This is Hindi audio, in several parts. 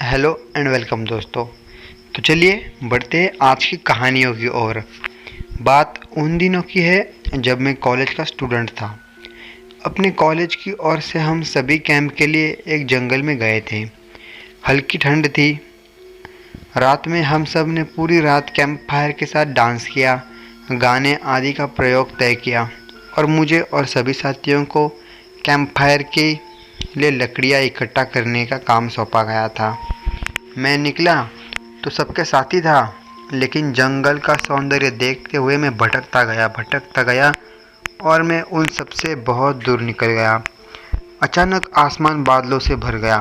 हेलो एंड वेलकम दोस्तों। तो चलिए बढ़ते हैं आज की कहानियों की ओर। बात उन दिनों की है जब मैं कॉलेज का स्टूडेंट था। अपने कॉलेज की ओर से हम सभी कैंप के लिए एक जंगल में गए थे। हल्की ठंड थी। रात में हम सब ने पूरी रात कैंप फायर के साथ डांस किया, गाने आदि का प्रयोग तय किया और मुझे और सभी साथियों को कैंप फायर के लिए लकड़ियाँ इकट्ठा करने का काम सौंपा गया था। मैं निकला तो सबके साथ ही था, लेकिन जंगल का सौंदर्य देखते हुए मैं भटकता गया और मैं उन सबसे बहुत दूर निकल गया। अचानक आसमान बादलों से भर गया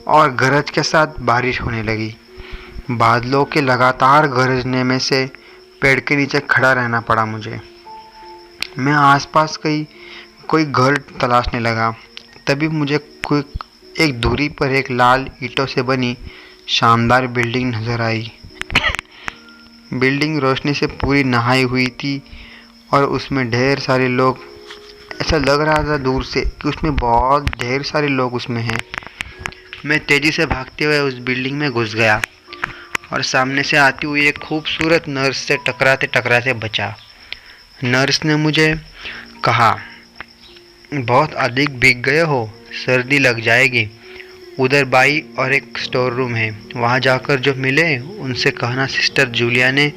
और गरज के साथ बारिश होने लगी। बादलों के लगातार गरजने में से पेड़ के नीचे खड़ा रहना पड़ा मुझे। मैं आसपास कोई घर तलाशने लगा। तभी मुझे कोई एक दूरी पर एक लाल ईंटों से बनी शानदार बिल्डिंग नजर आई। बिल्डिंग रोशनी से पूरी नहाई हुई थी और उसमें ढेर सारे लोग। ऐसा लग रहा था दूर से कि उसमें बहुत ढेर सारे लोग उसमें हैं। मैं तेज़ी से भागते हुए उस बिल्डिंग में घुस गया और सामने से आती हुई एक खूबसूरत नर्स से टकराते टकराते बचा। नर्स ने मुझे कहा, बहुत अधिक भीग गए हो, सर्दी लग जाएगी। उधर बाई और एक स्टोर रूम है, वहाँ जाकर जो मिले उनसे कहना सिस्टर जूलिया ने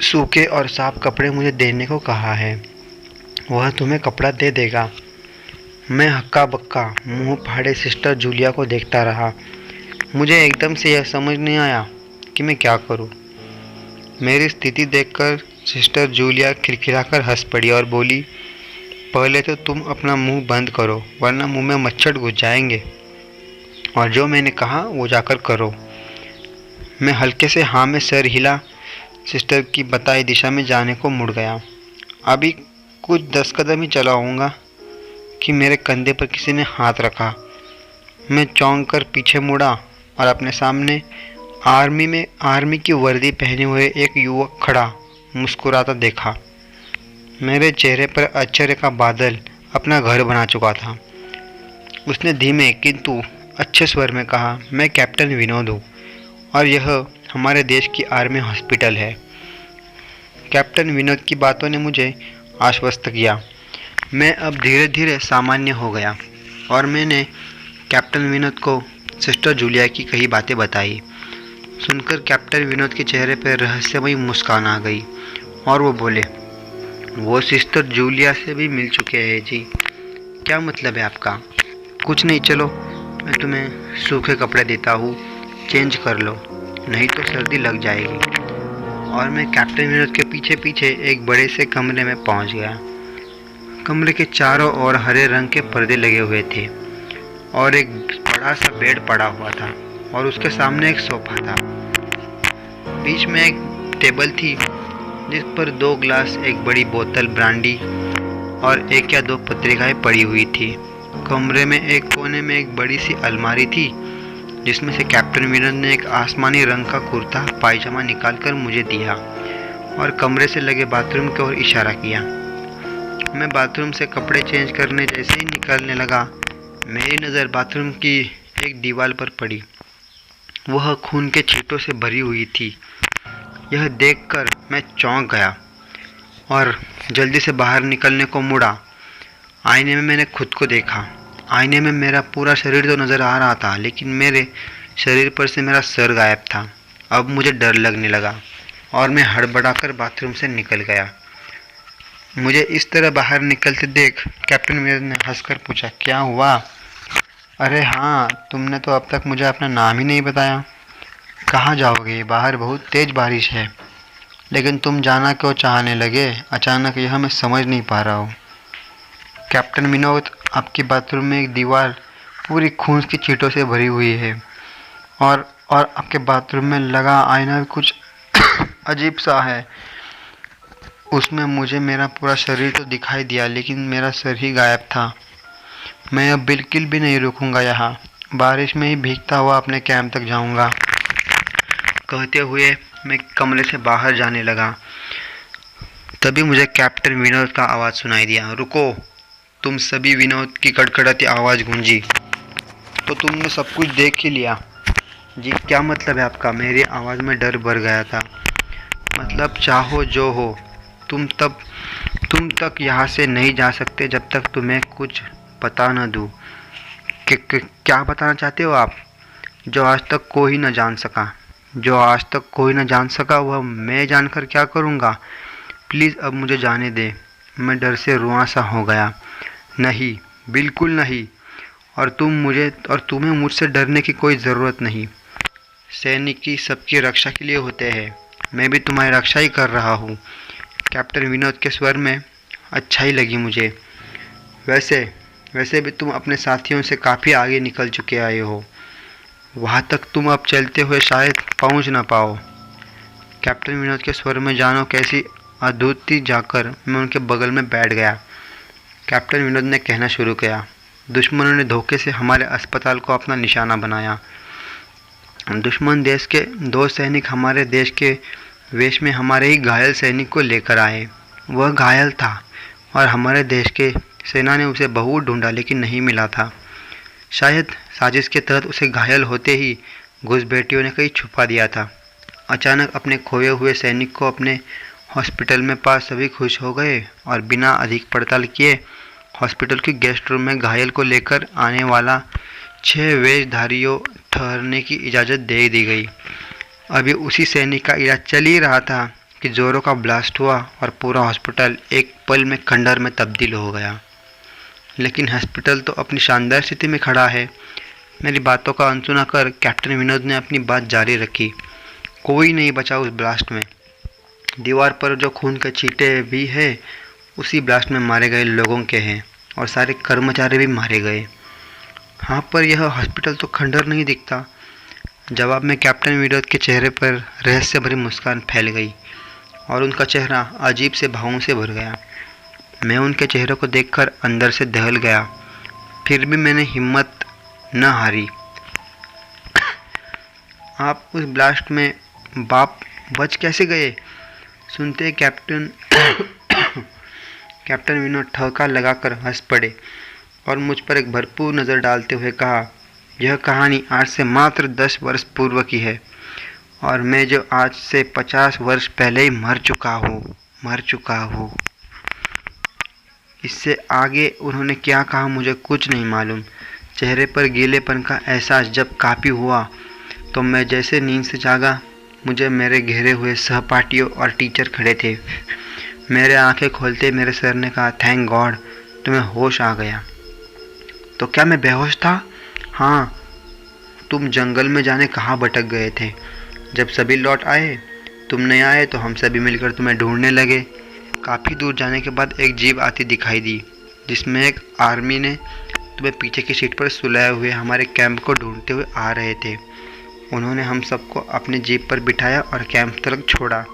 सूखे और साफ कपड़े मुझे देने को कहा है। वह तुम्हें कपड़ा दे देगा। मैं हक्का बक्का मुंह फाड़े सिस्टर जूलिया को देखता रहा। मुझे एकदम से यह समझ नहीं आया कि मैं क्या करूं। मेरी स्थिति देखकर सिस्टर जूलिया खिलखिलाकर हंस पड़ी और बोली, पहले तो तुम अपना मुंह बंद करो, वरना मुंह में मच्छर घुस जाएंगे, और जो मैंने कहा वो जाकर करो। मैं हल्के से हाँ में सर हिला सिस्टर की बताई दिशा में जाने को मुड़ गया। अभी कुछ 10 कदम ही चला होऊंगा कि मेरे कंधे पर किसी ने हाथ रखा। मैं चौंक कर पीछे मुड़ा और अपने सामने आर्मी की वर्दी पहने हुए एक युवक खड़ा मुस्कुराता देखा। मेरे चेहरे पर आश्चर्य का बादल अपना घर बना चुका था। उसने धीमे किंतु अच्छे स्वर में कहा, मैं कैप्टन विनोद हूँ और यह हमारे देश की आर्मी हॉस्पिटल है। कैप्टन विनोद की बातों ने मुझे आश्वस्त किया। मैं अब धीरे धीरे सामान्य हो गया और मैंने कैप्टन विनोद को सिस्टर जूलिया की कई बातें बताई। सुनकर कैप्टन विनोद के चेहरे पर रहस्यमयी मुस्कान आ गई और वो बोले, वो सिस्टर जूलिया से भी मिल चुके हैं जी। क्या मतलब है आपका? कुछ नहीं, चलो मैं तुम्हें सूखे कपड़े देता हूँ, चेंज कर लो, नहीं तो सर्दी लग जाएगी। और मैं कैप्टन विनोद के पीछे पीछे एक बड़े से कमरे में पहुँच गया। कमरे के चारों ओर हरे रंग के पर्दे लगे हुए थे और एक बड़ा सा बेड पड़ा हुआ था और उसके सामने एक सोफा था। बीच में एक टेबल थी जिस पर 2 ग्लास, एक बड़ी बोतल ब्रांडी और 1 या 2 पत्रिकाएं पड़ी हुई थी। कमरे में एक कोने में एक बड़ी सी अलमारी थी जिसमें से कैप्टन विनोद ने एक आसमानी रंग का कुर्ता पायजामा निकालकर मुझे दिया और कमरे से लगे बाथरूम की ओर इशारा किया। मैं बाथरूम से कपड़े चेंज करने जैसे ही निकलने लगा, मेरी नज़र बाथरूम की एक दीवार पर पड़ी। वह खून के छींटों से भरी हुई थी। यह देखकर मैं चौंक गया और जल्दी से बाहर निकलने को मुड़ा। आईने में मैंने खुद को देखा। आईने में मेरा पूरा शरीर तो नज़र आ रहा था, लेकिन मेरे शरीर पर से मेरा सर गायब था। अब मुझे डर लगने लगा और मैं हड़बड़ाकर बाथरूम से निकल गया। मुझे इस तरह बाहर निकलते देख कैप्टन विनोद ने हंसकर पूछा, क्या हुआ? अरे हाँ, तुमने तो अब तक मुझे अपना नाम ही नहीं बताया। कहाँ जाओगे? बाहर बहुत तेज़ बारिश है। लेकिन तुम जाना क्यों चाहने लगे अचानक, यह मैं समझ नहीं पा रहा हूँ। कैप्टन विनोद, आपकी बाथरूम में एक दीवार पूरी खून की छींटों से भरी हुई है और आपके बाथरूम में लगा आईना भी कुछ अजीब सा है। उसमें मुझे मेरा पूरा शरीर तो दिखाई दिया, लेकिन मेरा सर ही गायब था। मैं अब बिल्कुल भी नहीं रुकूंगा यहाँ, बारिश में ही भीगता हुआ अपने कैंप तक जाऊँगा। कहते हुए मैं कमरे से बाहर जाने लगा। तभी मुझे कैप्टन विनोद का आवाज़ सुनाई दिया, रुको। तुम सभी। विनोद की कड़कड़ाती आवाज़ गूंजी, तो तुमने सब कुछ देख ही लिया? जी क्या मतलब है आपका? मेरी आवाज़ में डर भर गया था। मतलब चाहो जो हो, तुम तक यहाँ से नहीं जा सकते जब तक तुम्हें कुछ बता न दूँ। क्या बताना चाहते हो आप? जो आज तक कोई न जान सका, जो आज तक कोई न जान सका वह मैं जानकर क्या करूँगा? प्लीज़ अब मुझे जाने दे। मैं डर से रुआं सा हो गया। नहीं, बिल्कुल नहीं। और तुम्हें मुझसे डरने की कोई ज़रूरत नहीं। सैनिक की सबकी रक्षा के लिए होते हैं। मैं भी तुम्हारी रक्षा ही कर रहा हूँ। कैप्टन विनोद के स्वर में अच्छाई लगी मुझे। वैसे वैसे भी तुम अपने साथियों से काफ़ी आगे निकल चुके आए हो। वहाँ तक तुम अब चलते हुए शायद पहुँच ना पाओ। कैप्टन विनोद के स्वर में जानो कैसी अद्भुति जाकर मैं उनके बगल में बैठ गया। कैप्टन विनोद ने कहना शुरू किया, दुश्मनों ने धोखे से हमारे अस्पताल को अपना निशाना बनाया। दुश्मन देश के 2 सैनिक हमारे देश के वेश में हमारे ही घायल सैनिक को लेकर आए। वह घायल था और हमारे देश के सेना ने उसे बहुत ढूंढा लेकिन नहीं मिला था। शायद साजिश के तहत उसे घायल होते ही घुसपैठियों ने कहीं छुपा दिया था। अचानक अपने खोए हुए सैनिक को अपने हॉस्पिटल में पा सभी खुश हो गए और बिना अधिक पड़ताल किए हॉस्पिटल की गेस्ट रूम में घायल को लेकर आने वाला 6 वेशधारियों ठहरने की इजाज़त दे दी गई। अभी उसी सैनिक का इलाज चल ही रहा था कि जोरों का ब्लास्ट हुआ और पूरा हॉस्पिटल एक पल में खंडहर में तब्दील हो गया। लेकिन हॉस्पिटल तो अपनी शानदार स्थिति में खड़ा है। मेरी बातों का अनसुना कर कैप्टन विनोद ने अपनी बात जारी रखी। कोई नहीं बचा उस ब्लास्ट में। दीवार पर जो खून के छींटे भी है उसी ब्लास्ट में मारे गए लोगों के हैं और सारे कर्मचारी भी मारे गए। हाँ, पर यह हॉस्पिटल तो खंडहर नहीं दिखता। जवाब में कैप्टन विनोद के चेहरे पर रहस्य भरी मुस्कान फैल गई और उनका चेहरा अजीब से भावों से भर गया। मैं उनके चेहरे को देखकर अंदर से दहल गया। फिर भी मैंने हिम्मत न हारी। आप उस ब्लास्ट में बाप बच कैसे गए? सुनते कैप्टन विनोद ठहाका लगाकर हंस पड़े और मुझ पर एक भरपूर नज़र डालते हुए कहा, यह कहानी आज से मात्र 10 वर्ष पूर्व की है और मैं जो आज से 50 वर्ष पहले ही मर चुका हूँ। इससे आगे उन्होंने क्या कहा मुझे कुछ नहीं मालूम। चेहरे पर गीलेपन का एहसास जब काफ़ी हुआ तो मैं जैसे नींद से जागा, मुझे मेरे घेरे हुए सहपाठियों और टीचर खड़े थे। मेरे आंखें खोलते मेरे सर ने कहा, थैंक गॉड तुम्हें होश आ गया। तो क्या मैं बेहोश था? हाँ, तुम जंगल में जाने कहाँ भटक गए थे। जब सभी लौट आए, तुम नहीं आए तो हम सभी मिलकर तुम्हें ढूंढने लगे। काफ़ी दूर जाने के बाद एक जीप आती दिखाई दी जिसमें एक आर्मी ने तुम्हें पीछे की सीट पर सुलाए हुए हमारे कैंप को ढूंढते हुए आ रहे थे। उन्होंने हम सबको अपनी जीप पर बिठाया और कैंप तक छोड़ा।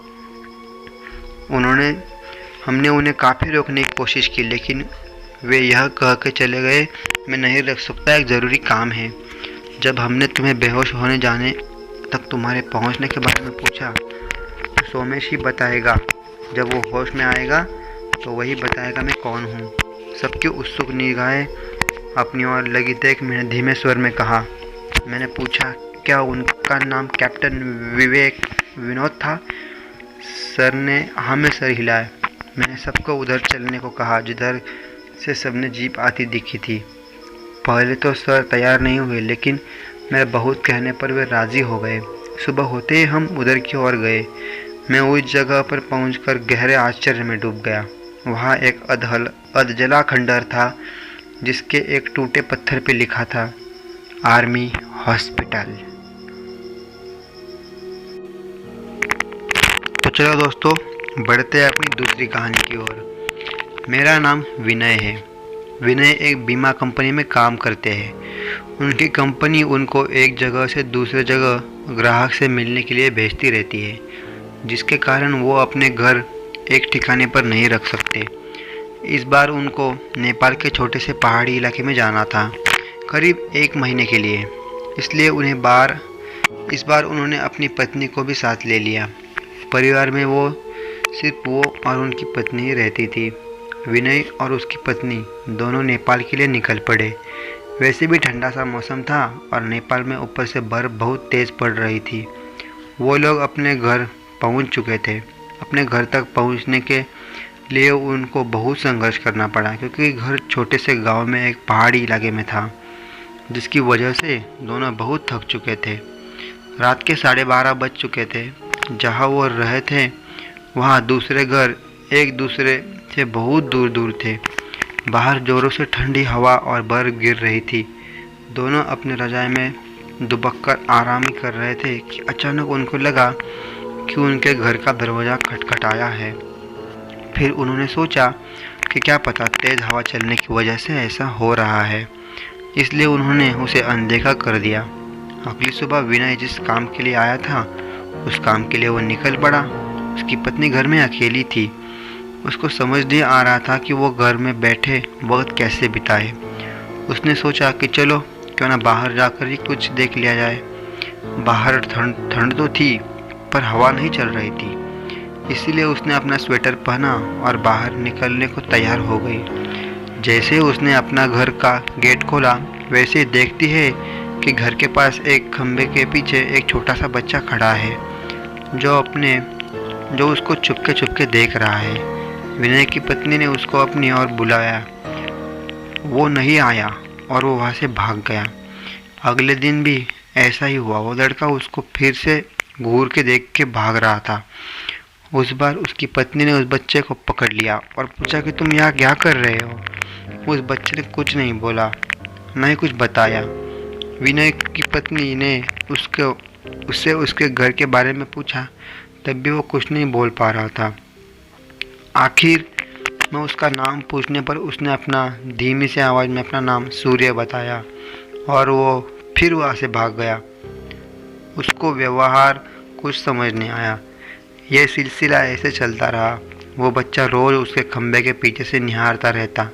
हमने उन्हें काफ़ी रोकने की कोशिश की लेकिन वे यह कह के चले गए, मैं नहीं रख सकता, एक ज़रूरी काम है। जब हमने तुम्हें बेहोश होने जाने तक तुम्हारे पहुंचने के बारे में पूछा तो सोमेश ही बताएगा। जब वो होश में आएगा तो वही बताएगा मैं कौन हूँ। सबकी उत्सुक निगाहें अपनी ओर लगी देख मैंने धीमे स्वर में कहा, मैंने पूछा, क्या उनका नाम कैप्टन विनोद था? सर ने हाँ में सर हिलाया। मैंने सबको उधर चलने को कहा जिधर से सबने जीप आती दिखी थी। पहले तो सर तैयार नहीं हुए लेकिन मेरे बहुत कहने पर वे राज़ी हो गए। सुबह होते ही हम उधर की ओर गए। मैं उस जगह पर पहुंचकर गहरे आश्चर्य में डूब गया। वहाँ एक अधजला खंडहर था जिसके एक टूटे पत्थर पर लिखा था, आर्मी हॉस्पिटल। तो चलो दोस्तों, बढ़ते हैं अपनी दूसरी कहानी की ओर। मेरा नाम विनय है। विनय एक बीमा कंपनी में काम करते हैं। उनकी कंपनी उनको एक जगह से दूसरे जगह ग्राहक से मिलने के लिए भेजती रहती है, जिसके कारण वो अपने घर एक ठिकाने पर नहीं रख सकते। इस बार उनको नेपाल के छोटे से पहाड़ी इलाके में जाना था, करीब 1 महीने के लिए। इसलिए इस बार उन्होंने अपनी पत्नी को भी साथ ले लिया। परिवार में सिर्फ वो और उनकी पत्नी ही रहती थी। विनय और उसकी पत्नी दोनों नेपाल के लिए निकल पड़े। वैसे भी ठंडा सा मौसम था और नेपाल में ऊपर से बर्फ़ बहुत तेज़ पड़ रही थी। वो लोग अपने घर पहुंच चुके थे। अपने घर तक पहुंचने के लिए उनको बहुत संघर्ष करना पड़ा, क्योंकि घर छोटे से गांव में एक पहाड़ी इलाके में था, जिसकी वजह से दोनों बहुत थक चुके थे। रात के 12:30 बज चुके थे। जहाँ वो रहे थे वहाँ दूसरे घर एक दूसरे से बहुत दूर दूर थे। बाहर जोरों से ठंडी हवा और बर्फ गिर रही थी। दोनों अपने रज़ाई में दुबककर आराम ही कर रहे थे कि अचानक उनको लगा कि उनके घर का दरवाज़ा खटखटाया है। फिर उन्होंने सोचा कि क्या पता तेज़ हवा चलने की वजह से ऐसा हो रहा है, इसलिए उन्होंने उसे अनदेखा कर दिया। अगली सुबह विनय जिस काम के लिए आया था उस काम के लिए वो निकल पड़ा। उसकी पत्नी घर में अकेली थी। उसको समझ नहीं आ रहा था कि वो घर में बैठे वक्त कैसे बिताए। उसने सोचा कि चलो क्यों ना बाहर जाकर ही कुछ देख लिया जाए। बाहर ठंड तो थी पर हवा नहीं चल रही थी, इसीलिए उसने अपना स्वेटर पहना और बाहर निकलने को तैयार हो गई। जैसे उसने अपना घर का गेट खोला, वैसे ही देखती है कि घर के पास एक खंबे के पीछे एक छोटा सा बच्चा खड़ा है, जो उसको चुपके चुपके देख रहा है। विनय की पत्नी ने उसको अपनी ओर बुलाया। वो नहीं आया और वो वहाँ से भाग गया। अगले दिन भी ऐसा ही हुआ। वो लड़का उसको फिर से घूर के देख के भाग रहा था। उस बार उसकी पत्नी ने उस बच्चे को पकड़ लिया और पूछा कि तुम यहाँ क्या कर रहे हो। उस बच्चे ने कुछ नहीं बोला, न ही कुछ बताया। विनय की पत्नी ने उससे उसके घर के बारे में पूछा, तब भी वो कुछ नहीं बोल पा रहा था। आखिर में उसका नाम पूछने पर उसने अपना धीमी से आवाज़ में अपना नाम सूर्य बताया और वो फिर वहाँ से भाग गया। उसको व्यवहार कुछ समझ नहीं आया। यह सिलसिला ऐसे चलता रहा। वो बच्चा रोज़ उसके खंबे के पीछे से निहारता रहता।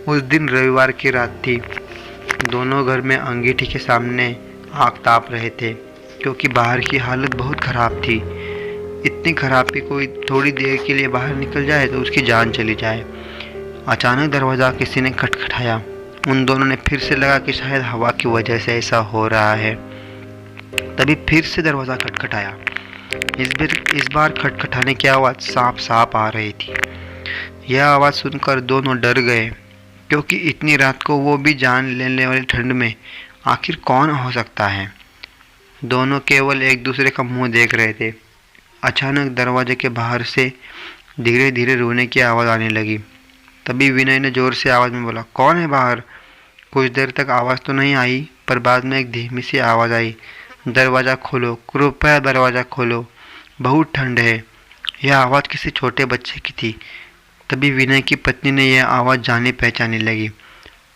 उस दिन रविवार की रात थी। दोनों घर में अंगीठी के सामने आग ताप रहे थे, क्योंकि बाहर की हालत बहुत ख़राब थी। इतनी ख़राब कि कोई थोड़ी देर के लिए बाहर निकल जाए तो उसकी जान चली जाए। अचानक दरवाज़ा किसी ने खटखटाया। उन दोनों ने फिर से लगा कि शायद हवा की वजह से ऐसा हो रहा है। तभी फिर से दरवाज़ा खटखटाया। इस बार खटखटाने की आवाज़ साफ साफ आ रही थी। यह आवाज़ सुनकर दोनों डर गए, क्योंकि इतनी रात को वो भी जान लेने वाली ठंड में आखिर कौन हो सकता है। दोनों केवल एक दूसरे का मुंह देख रहे थे। अचानक दरवाजे के बाहर से धीरे धीरे रोने की आवाज़ आने लगी। तभी विनय ने ज़ोर से आवाज़ में बोला, कौन है बाहर। कुछ देर तक आवाज़ तो नहीं आई, पर बाद में एक धीमी सी आवाज़ आई, दरवाज़ा खोलो, कृपया दरवाज़ा खोलो, बहुत ठंड है। यह आवाज़ किसी छोटे बच्चे की थी। तभी विनय की पत्नी ने यह आवाज़ जानी पहचानी लगी।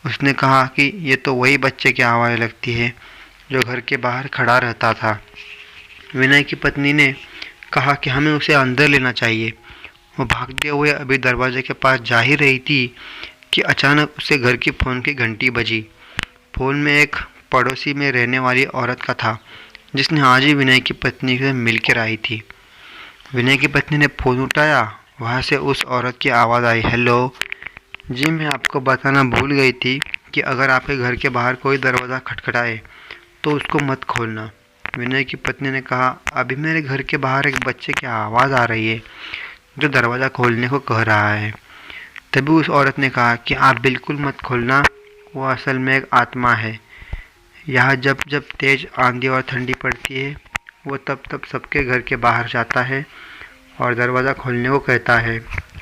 उसने कहा कि ये तो वही बच्चे की आवाज़ लगती है जो घर के बाहर खड़ा रहता था। विनय की पत्नी ने कहा कि हमें उसे अंदर लेना चाहिए। वो भागते हुए अभी दरवाजे के पास जा ही रही थी कि अचानक उसे घर की फ़ोन की घंटी बजी। फ़ोन में एक पड़ोसी में रहने वाली औरत का था, जिसने आज ही विनय की पत्नी से मिल कर आई थी। विनय की पत्नी ने फ़ोन उठाया। वहाँ से उस औरत की आवाज़ आई, हेलो जी, मैं आपको बताना भूल गई थी कि अगर आपके घर के बाहर कोई दरवाज़ा खटखटाए तो उसको मत खोलना। विनय की पत्नी ने कहा, अभी मेरे घर के बाहर एक बच्चे की आवाज़ आ रही है जो दरवाज़ा खोलने को कह रहा है। तभी उस औरत ने कहा कि आप बिल्कुल मत खोलना, वो असल में एक आत्मा है। यहाँ जब जब तेज़ आंधी और ठंडी पड़ती है, वो तब तब सबके घर के बाहर जाता है और दरवाज़ा खोलने को कहता है।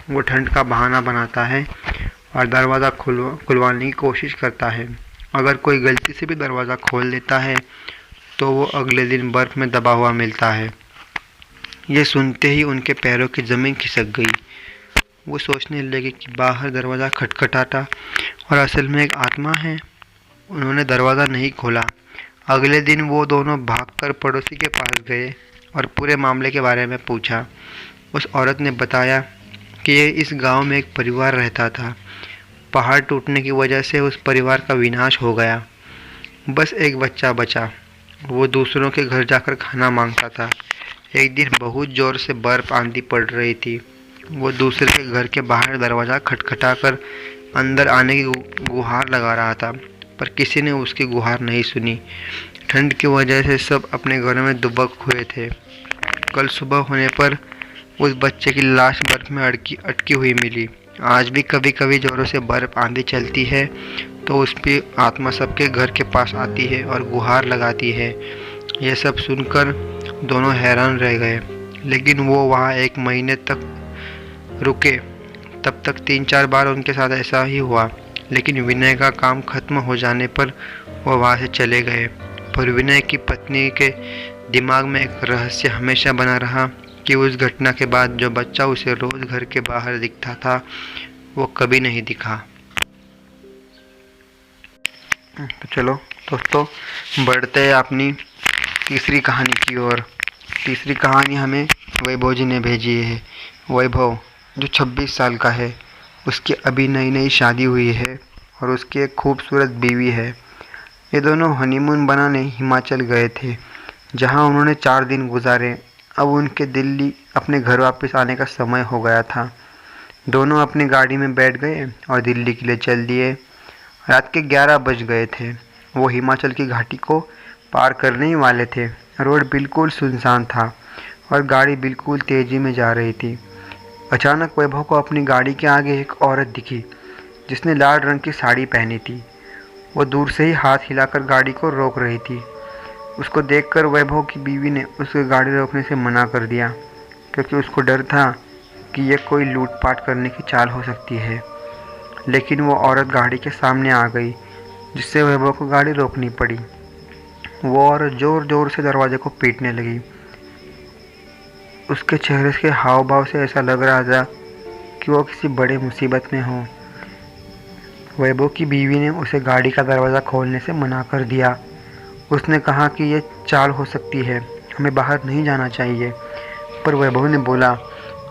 वो ठंड का बहाना बनाता है और दरवाज़ा खुलवाने की कोशिश करता है। अगर कोई गलती से भी दरवाज़ा खोल देता है तो वो अगले दिन बर्फ़ में दबा हुआ मिलता है। ये सुनते ही उनके पैरों की ज़मीन खिसक गई। वो सोचने लगे कि बाहर दरवाज़ा खटखटाता और असल में एक आत्मा है। उन्होंने दरवाज़ा नहीं खोला। अगले दिन वो दोनों भागकर पड़ोसी के पास गए और पूरे मामले के बारे में पूछा। उस औरत ने बताया कि ये इस गांव में एक परिवार रहता था। पहाड़ टूटने की वजह से उस परिवार का विनाश हो गया। बस एक बच्चा बचा। वो दूसरों के घर जाकर खाना मांगता था। एक दिन बहुत ज़ोर से बर्फ़ आंधी पड़ रही थी। वो दूसरे के घर के बाहर दरवाज़ा खटखटाकर अंदर आने की गुहार लगा रहा था, पर किसी ने उसकी गुहार नहीं सुनी। ठंड की वजह से सब अपने घरों में दुबक हुए थे। कल सुबह होने पर उस बच्चे की लाश बर्फ में अटकी हुई मिली। आज भी कभी कभी जोरों से बर्फ आंधी चलती है तो उसकी आत्मा सबके घर के पास आती है और गुहार लगाती है। यह सब सुनकर दोनों हैरान रह गए, लेकिन वो वहाँ 1 महीने तक रुके। तब तक 3-4 बार उनके साथ ऐसा ही हुआ, लेकिन विनय का काम खत्म हो जाने पर वो वहाँ से चले गए। पर विनय की पत्नी के दिमाग में एक रहस्य हमेशा बना रहा कि उस घटना के बाद जो बच्चा उसे रोज घर के बाहर दिखता था वो कभी नहीं दिखा। तो चलो दोस्तों, बढ़ते हैं अपनी तीसरी कहानी की ओर। तीसरी कहानी हमें वैभव जी ने भेजी है। वैभव जो 26 साल का है, उसकी अभी नई नई शादी हुई है और उसकी एक खूबसूरत बीवी है। ये दोनों हनीमून बनाने हिमाचल गए थे, जहां उन्होंने 4 दिन गुजारे। अब उनके दिल्ली अपने घर वापस आने का समय हो गया था। दोनों अपनी गाड़ी में बैठ गए और दिल्ली के लिए चल दिए। रात के 11 बज गए थे। वो हिमाचल की घाटी को पार करने ही वाले थे। रोड बिल्कुल सुनसान था और गाड़ी बिल्कुल तेज़ी में जा रही थी। अचानक वैभव को अपनी गाड़ी के आगे एक औरत दिखी, जिसने लाल रंग की साड़ी पहनी थी। वो दूर से ही हाथ हिलाकर गाड़ी को रोक रही थी। उसको देखकर वैभव की बीवी ने उसकी गाड़ी रोकने से मना कर दिया, क्योंकि उसको डर था कि यह कोई लूटपाट करने की चाल हो सकती है। लेकिन वो औरत गाड़ी के सामने आ गई, जिससे वैभव को गाड़ी रोकनी पड़ी। वो औरत ज़ोर ज़ोर से दरवाजे को पीटने लगी। उसके चेहरे के हाव भाव से ऐसा लग रहा था कि वो किसी बड़े मुसीबत में हो। वैभव की बीवी ने उसे गाड़ी का दरवाज़ा खोलने से मना कर दिया। उसने कहा कि यह चाल हो सकती है, हमें बाहर नहीं जाना चाहिए। पर वैभव ने बोला,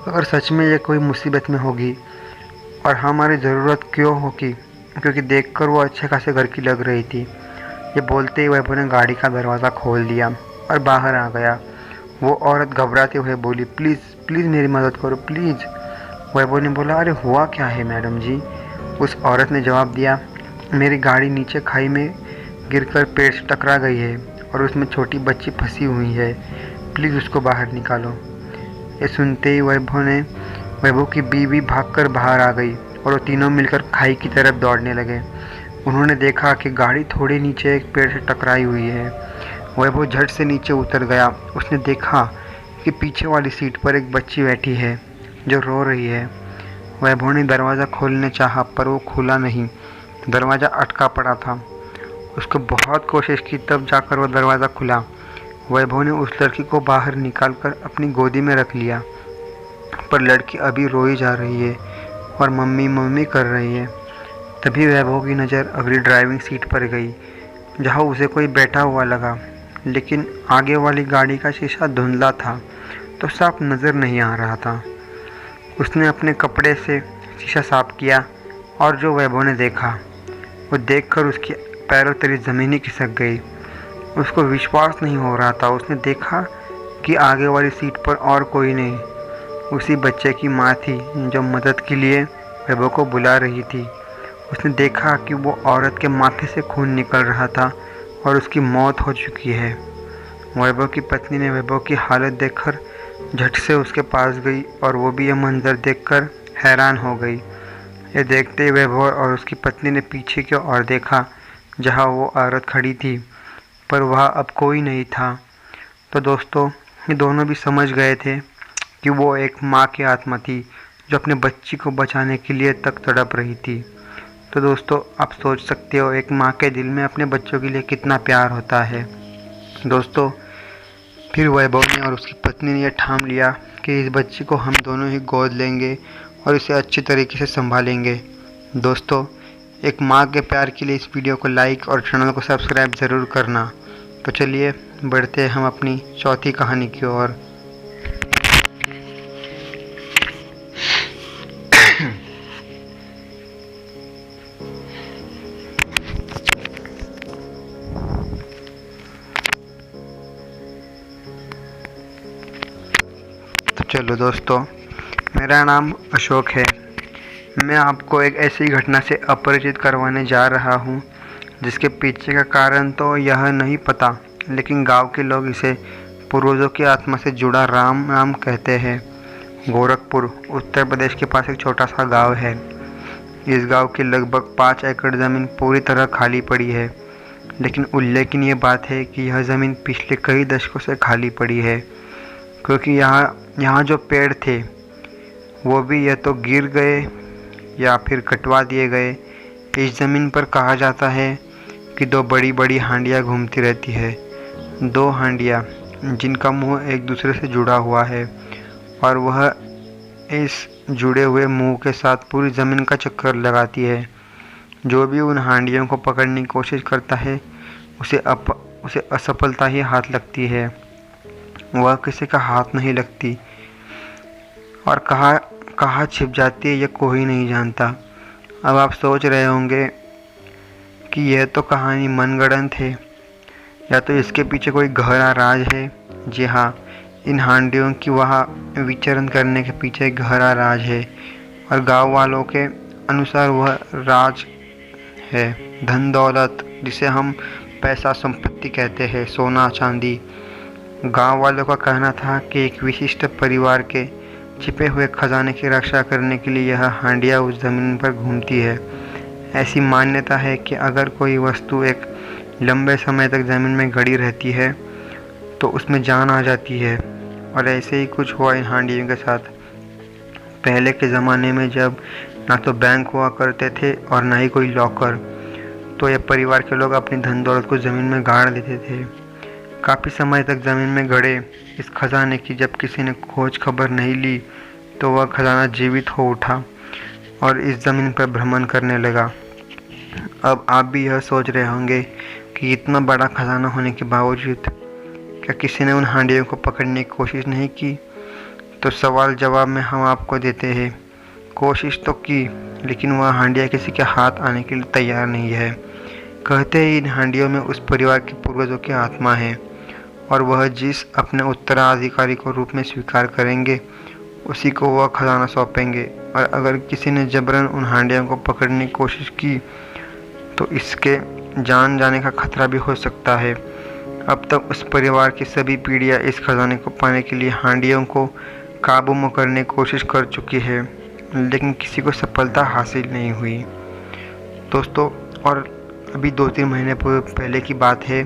अगर सच में यह कोई मुसीबत में होगी और हमारी ज़रूरत क्यों होगी, क्योंकि देखकर वो अच्छे खासे घर की लग रही थी। ये बोलते ही वैभव ने गाड़ी का दरवाज़ा खोल दिया और बाहर आ गया। वो औरत घबराते हुए बोली, प्लीज़ प्लीज़ मेरी मदद करो प्लीज़। वैभव ने बोला, अरे हुआ क्या है मैडम जी। उस औरत ने जवाब दिया, मेरी गाड़ी नीचे खाई में गिरकर पेड़ से टकरा गई है और उसमें छोटी बच्ची फंसी हुई है, प्लीज़ उसको बाहर निकालो। ये सुनते ही वैभव की बीवी भागकर बाहर आ गई और वो तीनों मिलकर खाई की तरफ दौड़ने लगे। उन्होंने देखा कि गाड़ी थोड़ी नीचे एक पेड़ से टकराई हुई है। वैभव झट से नीचे उतर गया। उसने देखा कि पीछे वाली सीट पर एक बच्ची बैठी है जो रो रही है। वैभव ने दरवाज़ा खोलने चाहा, पर वो खुला नहीं, दरवाज़ा अटका पड़ा था। उसको बहुत कोशिश की, तब जाकर वो दरवाज़ा खुला। वैभव ने उस लड़की को बाहर निकालकर अपनी गोदी में रख लिया, पर लड़की अभी रोई जा रही है और मम्मी मम्मी कर रही है। तभी वैभव की नज़र अगली ड्राइविंग सीट पर गई, जहाँ उसे कोई बैठा हुआ लगा, लेकिन आगे वाली गाड़ी का शीशा धुंधला था तो साफ नज़र नहीं आ रहा था। उसने अपने कपड़े से शीशा साफ किया और जो वैभव ने देखा वो देखकर उसके पैरों तले ज़मीन ही खिसक गई। उसको विश्वास नहीं हो रहा था। उसने देखा कि आगे वाली सीट पर और कोई नहीं, उसी बच्चे की माँ थी जो मदद के लिए वैभव को बुला रही थी। उसने देखा कि वो औरत के माथे से खून निकल रहा था और उसकी मौत हो चुकी है। वैभव की पत्नी ने वैभव की हालत देखकर झट से उसके पास गई और वो भी यह मंजर देखकर हैरान हो गई। ये देखते ही वैभव और उसकी पत्नी ने पीछे की ओर देखा, जहाँ वो औरत खड़ी थी, पर वहाँ अब कोई नहीं था। तो दोस्तों, ये दोनों भी समझ गए थे कि वो एक माँ की आत्मा थी जो अपने बच्ची को बचाने के लिए तक तड़प रही थी। तो दोस्तों, आप सोच सकते हो एक माँ के दिल में अपने बच्चों के लिए कितना प्यार होता है। दोस्तों, फिर वैभव ने और उसकी पत्नी ने यह ठान लिया कि इस बच्ची को हम दोनों ही गोद लेंगे और इसे अच्छी तरीके से संभालेंगे। दोस्तों, एक माँ के प्यार के लिए इस वीडियो को लाइक और चैनल को सब्सक्राइब ज़रूर करना। तो चलिए बढ़ते हैं हम अपनी चौथी कहानी की ओर। तो चलो दोस्तों, मेरा नाम अशोक है। मैं आपको एक ऐसी घटना से अपरिचित करवाने जा रहा हूँ जिसके पीछे का कारण तो यह नहीं पता, लेकिन गांव के लोग इसे पूर्वजों की आत्मा से जुड़ा राम नाम कहते हैं। गोरखपुर उत्तर प्रदेश के पास एक छोटा सा गांव है। इस गांव की लगभग 5 एकड़ ज़मीन पूरी तरह खाली पड़ी है, लेकिन उल्लेखनीय बात है कि यह ज़मीन पिछले कई दशकों से खाली पड़ी है, क्योंकि यहाँ जो पेड़ थे वो भी या तो गिर गए या फिर कटवा दिए गए। इस ज़मीन पर कहा जाता है कि 2 बड़ी बड़ी हांडियाँ घूमती रहती है। 2 हांडियाँ जिनका मुंह एक दूसरे से जुड़ा हुआ है और वह इस जुड़े हुए मुंह के साथ पूरी ज़मीन का चक्कर लगाती है। जो भी उन हांडियों को पकड़ने की कोशिश करता है उसे असफलता ही हाथ लगती है। वह किसी का हाथ नहीं लगती और कहाँ छिप जाती है यह कोई नहीं जानता। अब आप सोच रहे होंगे कि यह तो कहानी मनगढ़ंत है या तो इसके पीछे कोई गहरा राज है। जी हाँ, इन हांडियों की वहाँ विचरण करने के पीछे एक गहरा राज है और गांव वालों के अनुसार वह राज है धन दौलत, जिसे हम पैसा संपत्ति कहते हैं, सोना चांदी। गांव वालों का कहना था कि एक विशिष्ट परिवार के छिपे हुए खजाने की रक्षा करने के लिए यह हांडिया उस ज़मीन पर घूमती है। ऐसी मान्यता है कि अगर कोई वस्तु एक लंबे समय तक ज़मीन में गड़ी रहती है तो उसमें जान आ जाती है, और ऐसे ही कुछ हुआ इन हांडियों के साथ। पहले के ज़माने में जब ना तो बैंक हुआ करते थे और ना ही कोई लॉकर, तो ये परिवार के लोग अपनी धन दौलत को ज़मीन में गाड़ देते थे। काफ़ी समय तक ज़मीन में गड़े इस खजाने की जब किसी ने खोज खबर नहीं ली तो वह खजाना जीवित हो उठा और इस ज़मीन पर भ्रमण करने लगा। अब आप भी यह सोच रहे होंगे कि इतना बड़ा खजाना होने के बावजूद क्या किसी ने उन हांडियों को पकड़ने की कोशिश नहीं की? तो सवाल जवाब में हम आपको देते हैं, कोशिश तो की, लेकिन वह हांडिया किसी के हाथ आने के लिए तैयार नहीं है। कहते हैं इन हांडियों में उस परिवार के पूर्वजों की आत्मा है और वह जिस अपने उत्तराधिकारी को रूप में स्वीकार करेंगे उसी को वह खजाना सौंपेंगे, और अगर किसी ने जबरन उन हांडियों को पकड़ने की कोशिश की तो इसके जान जाने का खतरा भी हो सकता है। अब तक उस परिवार की सभी पीढ़ियां इस खजाने को पाने के लिए हांडियों को काबू में करने की कोशिश कर चुकी है, लेकिन किसी को सफलता हासिल नहीं हुई दोस्तों। और अभी 2-3 महीने पहले की बात है,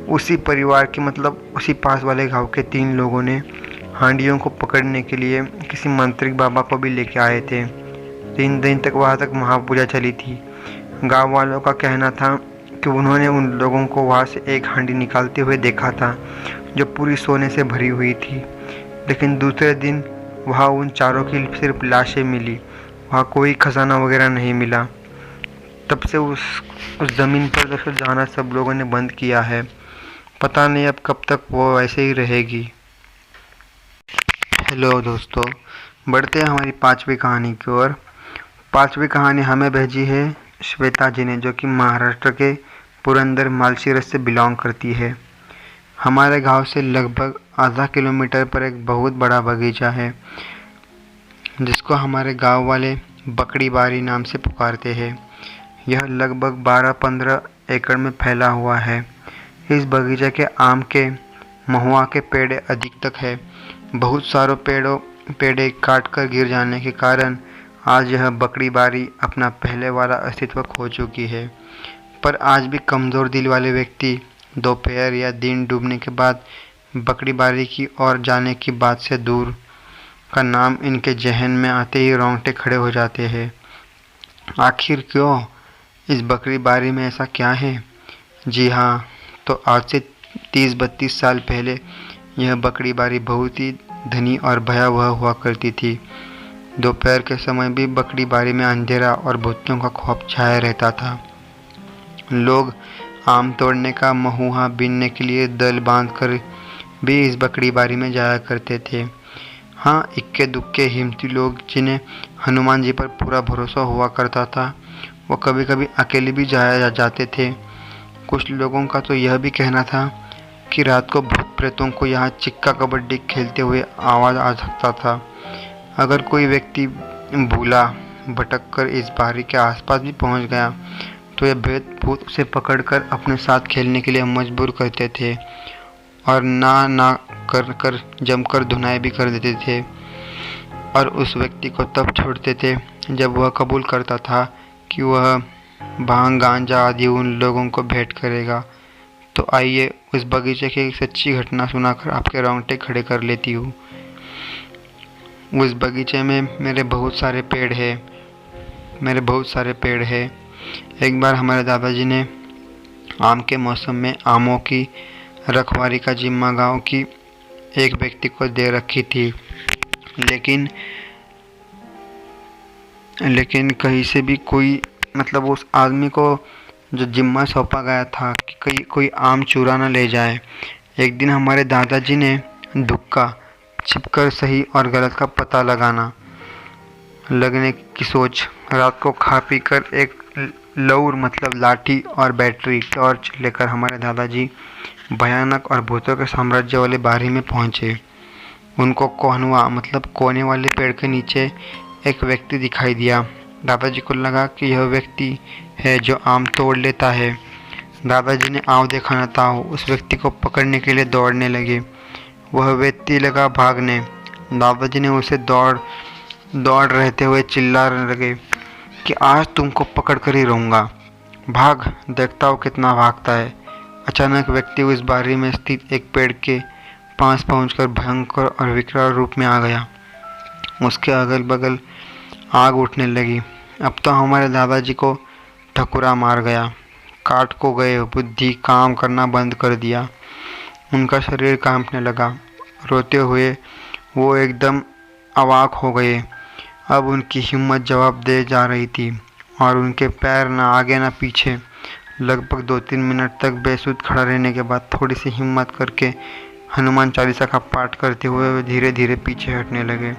उसी परिवार के मतलब उसी पास वाले गांव के 3 लोगों ने हांडियों को पकड़ने के लिए किसी मांत्रिक बाबा को भी लेके आए थे। 3 दिन तक वहाँ तक महापूजा चली थी। गांव वालों का कहना था कि उन्होंने उन लोगों को वहाँ से एक हांडी निकालते हुए देखा था जो पूरी सोने से भरी हुई थी, लेकिन दूसरे दिन वहाँ उन चारों की सिर्फ लाशें मिली, वहाँ कोई खजाना वगैरह नहीं मिला। तब से उस ज़मीन पर दोस्तों जाना सब लोगों ने बंद किया है। पता नहीं अब कब तक वो ऐसे ही रहेगी। हेलो दोस्तों, बढ़ते हैं हमारी 5वीं कहानी की ओर। 5वीं कहानी हमें भेजी है श्वेता जी ने, जो कि महाराष्ट्र के पुरंदर मालशीरस से बिलोंग करती है। हमारे गांव से लगभग आधा किलोमीटर पर एक बहुत बड़ा बगीचा है जिसको हमारे गांव वाले बकड़ी बारी नाम से पुकारते हैं। यह लगभग 12-15 एकड़ में फैला हुआ है। इस बगीचे के आम के महुआ के पेड़ अधिक तक है। बहुत सारों पेड़ काट कर गिर जाने के कारण आज यह बकड़ी बारी अपना पहले वाला अस्तित्व खो चुकी है। पर आज भी कमज़ोर दिल वाले व्यक्ति दोपहर या दिन डूबने के बाद बकड़ी बारी की ओर जाने की बात से दूर का नाम इनके जहन में आते ही रोंगटे खड़े हो जाते हैं। आखिर क्यों? इस बकरी बारी में ऐसा क्या है? जी हाँ, तो आज से 30-32 साल पहले यह बकड़ी बारी बहुत ही धनी और भयावह हुआ करती थी। दोपहर के समय भी बकड़ी बारी में अंधेरा और भूतों का खौफ छाया रहता था। लोग आम तोड़ने का महुआ बीनने के लिए दल बांधकर भी इस बकड़ी बारी में जाया करते थे। हाँ, इक्के दुक्के हिम्मती लोग जिन्हें हनुमान जी पर पूरा भरोसा हुआ करता था, वो कभी कभी अकेले भी जाते थे। कुछ लोगों का तो यह भी कहना था कि रात को भूत प्रेतों को यहाँ चिक्का कबड्डी खेलते हुए आवाज़ आ सकता था। अगर कोई व्यक्ति भूला भटक कर इस बारी के आसपास भी पहुंच गया तो यह भूत उसे पकड़कर अपने साथ खेलने के लिए मजबूर करते थे और ना कर जमकर धुनाई भी कर देते थे और उस व्यक्ति को तब छोड़ते थे जब वह कबूल करता था कि वह भांग गांजा आदि उन लोगों को भेंट करेगा। तो आइए उस बगीचे की एक सच्ची घटना सुनाकर आपके रोंगटे खड़े कर लेती हूँ। उस बगीचे में मेरे बहुत सारे पेड़ हैं। एक बार हमारे दादाजी ने आम के मौसम में आमों की रखवाली का जिम्मा गांव की एक व्यक्ति को दे रखी थी, लेकिन कहीं से भी कोई उस आदमी को जो जिम्मा सौंपा गया था कि कोई आम चुरा न ले जाए। एक दिन हमारे दादाजी ने दुक्का छिपकर सही और गलत का पता लगने की सोच रात को खा पी कर एक लौर लाठी और बैटरी टॉर्च लेकर हमारे दादाजी भयानक और भूतों के साम्राज्य वाले बारी में पहुंचे। उनको कोने वाले पेड़ के नीचे एक व्यक्ति दिखाई दिया। दादाजी को लगा कि यह व्यक्ति है जो आम तोड़ लेता है। दादाजी ने आम देखा न था उस व्यक्ति को पकड़ने के लिए दौड़ने लगे। वह व्यक्ति लगा भागने। दादाजी ने उसे दौड़ रहते हुए चिल्लाने लगे कि आज तुमको पकड़ कर ही रहूँगा, भाग, देखता हो कितना भागता है। अचानक व्यक्ति उस बारी में स्थित एक पेड़ के पास पहुंचकर भयंकर और विकराल रूप में आ गया। उसके अगल बगल आग उठने लगी। अब तो हमारे दादाजी को ठकुरा मार गया, काट को गए, बुद्धि काम करना बंद कर दिया। उनका शरीर कांपने लगा। रोते हुए वो एकदम अवाक हो गए। अब उनकी हिम्मत जवाब दे जा रही थी और उनके पैर ना आगे ना पीछे। लगभग 2-3 मिनट तक बेसुध खड़ा रहने के बाद थोड़ी सी हिम्मत करके हनुमान चालीसा का पाठ करते हुए वे धीरे धीरे पीछे हटने लगे।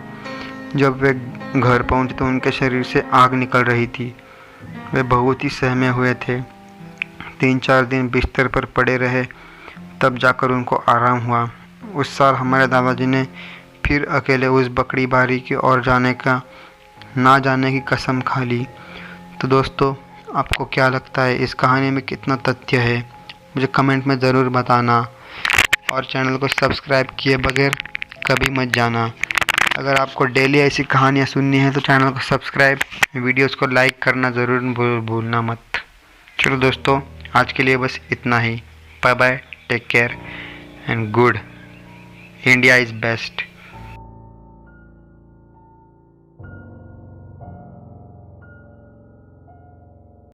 जब वे घर पहुंचे तो उनके शरीर से आग निकल रही थी। वे बहुत ही सहमे हुए थे। 3-4 दिन बिस्तर पर पड़े रहे, तब जाकर उनको आराम हुआ। उस साल हमारे दादाजी ने फिर अकेले उस बकरी बारी की ओर ना जाने की कसम खा ली। तो दोस्तों, आपको क्या लगता है इस कहानी में कितना तथ्य है? मुझे कमेंट में ज़रूर बताना और चैनल को सब्सक्राइब किए बगैर कभी मत जाना। अगर आपको डेली ऐसी कहानियाँ सुननी है तो चैनल को सब्सक्राइब, वीडियोस को लाइक करना ज़रूर भूलना मत। चलो दोस्तों, आज के लिए बस इतना ही। Bye bye, take care and good. India is best.